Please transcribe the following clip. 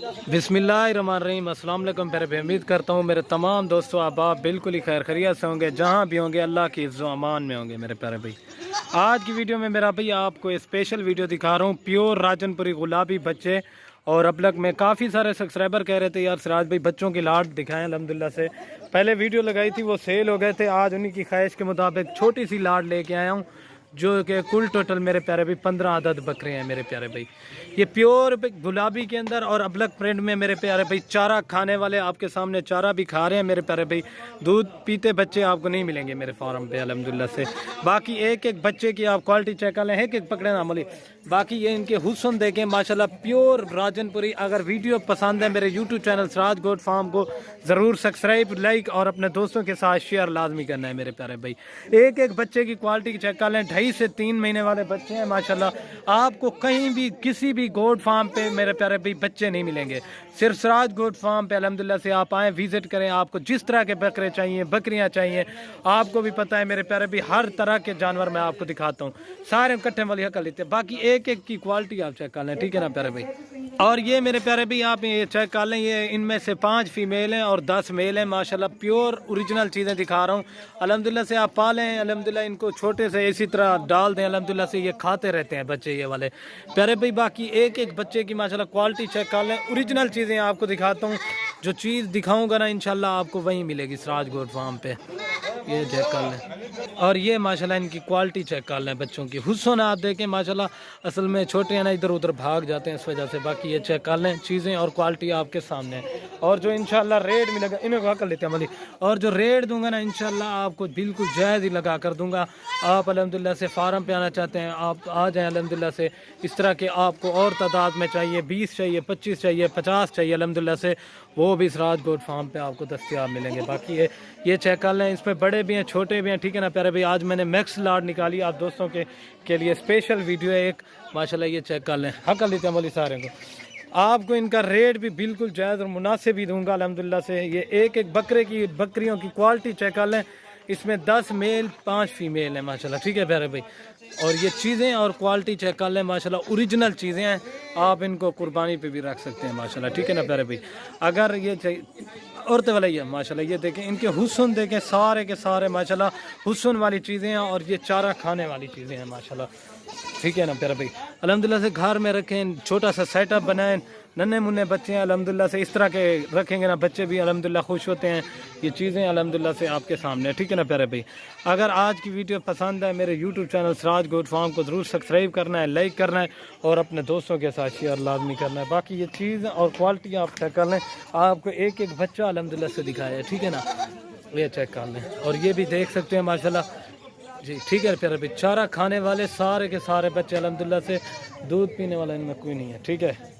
बिस्मिल्लाहिर्रहमानिर्रहीम। अस्सलाम वालेकुम प्यारे भाई, उम्मीद करता हूँ मेरे तमाम दोस्तों आप बिल्कुल ही खैर खैरियत से होंगे, जहाँ भी होंगे अल्लाह की इज़्ज़ो अमान में होंगे मेरे प्यारे भाई। आज की वीडियो में मेरा भाई आपको स्पेशल वीडियो दिखा रहा हूँ, प्योर राजनपुरी गुलाबी बच्चे। और अब तक में काफ़ी सारे सब्सक्राइबर कह रहे थे यार सिराज भाई बच्चों की लाट दिखाएं। अल्हम्दुलिल्लाह से पहले वीडियो लगाई थी वो सेल हो गए थे, आज उन्हीं की ख्वाहिश के मुताबिक छोटी सी लाट लेके आया हूँ, जो कि कुल टोटल मेरे प्यारे भाई 15 अदद बकरे हैं मेरे प्यारे भाई। ये प्योर गुलाबी के अंदर और अबलक प्रिंट में मेरे प्यारे भाई, चारा खाने वाले आपके सामने चारा भी खा रहे हैं मेरे प्यारे भाई। दूध पीते बच्चे आपको नहीं मिलेंगे मेरे फार्म पे अल्हम्दुलिल्लाह से। बाकी एक एक बच्चे की आप क्वालिटी चेक कर लें, एक एक पकड़े ना मोली। बाकी ये इनके हुस्न देखें माशाल्लाह, प्योर राजनपुरी। अगर वीडियो पसंद है मेरे YouTube channel Siraj goat farm को ज़रूर सब्सक्राइब, लाइक और अपने दोस्तों के साथ शेयर लाजमी करना है मेरे प्यारे भाई। एक एक बच्चे की क्वालिटी चेक कर लें, 2.5 से 3 महीने वाले बच्चे हैं माशाल्लाह। आपको कहीं भी किसी भी गोट फार्म पे मेरे प्यारे भाई बच्चे नहीं मिलेंगे, सिर्फ सिराज गोट फार्म पे अल्हम्दुलिल्लाह से आप आएँ, विजिट करें। आपको जिस तरह के बकरे चाहिए, बकरियां चाहिए, आपको भी पता है मेरे प्यारे भाई हर तरह के जानवर मैं आपको दिखाता हूँ, सारे इकट्ठे वाली हक लेते हैं। बाकी एक एक की क्वालिटी आप चेक कर लें, ठीक है ना प्यारे भाई। और ये मेरे प्यारे भाई आप ये चेक कर लें, ये इनमें से 5 फीमेल हैं और 10 मेल हैं माशाल्लाह। प्योर ओरिजिनल चीज़ें दिखा रहा हूँ अल्हम्दुलिल्लाह से। आप पालें अल्हम्दुलिल्लाह, इनको छोटे से इसी तरह डाल दें अल्हम्दुलिल्लाह से, ये खाते रहते हैं बच्चे ये वाले प्यारे भाई। बाकी एक एक बच्चे की माशाल्लाह क्वालिटी चेक कर लें, ओरिजिनल चीज़ें आपको दिखाता हूँ। जो चीज़ दिखाऊंगा ना इंशाल्लाह आपको वहीं मिलेगी सिराज गोट फार्म पे, ये चेक कर लें। और ये माशाल्लाह इनकी क्वालिटी चेक कर लें बच्चों की। हुस्न आप देखें माशाल्लाह, असल में छोटे हैं ना इधर उधर भाग जाते हैं इस वजह से। बाकी ये चेक कर लें चीज़ें और क्वालिटी आपके सामने है। और जो इंशाल्लाह रेट मिलेगा इन्हें कर लेते हैं मली, और जो रेट दूंगा ना इंशाल्लाह आपको बिल्कुल जायज़ ही लगा कर दूंगा। आप अल्हम्दुलिल्लाह से फार्म पे आना चाहते हैं आप आ जाएँ अल्हम्दुलिल्लाह से। इस तरह के आपको और तादाद में चाहिए, 20 चाहिए, 25 चाहिए, 50 चाहिए अल्हम्दुलिल्लाह से, वो भी सिराज गोट फार्म पे आपको दस्तयाब मिलेंगे। बाकी ये चेक कर लें, इस पर बड़े भी हैं छोटे भी हैं, ठीक है ना प्यारे भाई। आज मैंने मैक्स लाट निकाली आप दोस्तों के लिए स्पेशल वीडियो है एक माशाल्लाह, ये चेक कर लें। हक लेते हैं बोली सारे को। आपको इनका रेट भी बिल्कुल जायज़ और मुनासिब ही दूंगा अल्हम्दुलिल्लाह से। ये एक एक बकरियों की क्वालिटी चेक कर लें, इसमें 10 मेल 5 फीमेल हैं माशाल्लाह, ठीक है प्यारे भाई। और ये चीज़ें और क्वालिटी चेक कर लें माशाल्लाह, ओरिजिनल चीज़ें हैं, आप इनको कुर्बानी पे भी रख सकते हैं माशाल्लाह, ठीक है ना प्यारे भाई। अगर ये औरतें वाला ही है माशाल्लाह, ये देखें इनके हुस्न देखें, सारे के सारे माशाल्लाह हुस्न वाली चीज़ें हैं। और ये चारा खाने वाली चीज़ें हैं माशाल्लाह, ठीक है ना प्यारे भाई। अल्हम्दुलिल्लाह से घर में रखें, छोटा सा सेटअप बनाएं, नन्हे मुन्ने बच्चे हैं अल्हम्दुलिल्लाह से, इस तरह के रखेंगे ना बच्चे भी अल्हम्दुलिल्लाह खुश होते हैं। ये चीज़ें अल्हम्दुलिल्लाह से आपके सामने, ठीक है ना प्यारे भाई। अगर आज की वीडियो पसंद है मेरे YouTube channel Siraj goat farm को ज़रूर सब्सक्राइब करना है, लाइक करना है और अपने दोस्तों के साथ शेयर लाजमी करना है। बाकी ये चीज़ और क्वालिटी आप चेक कर लें, आपको एक एक बच्चा अल्हम्दुलिल्लाह से दिखाया है, ठीक है ना, ये चेक कर लें। और ये भी देख सकते हैं माशाल्लाह जी, ठीक है प्यारे भाई। चारा खाने वाले सारे के सारे बच्चे अल्हम्दुलिल्लाह से, दूध पीने वाला इनमें कोई नहीं है, ठीक है।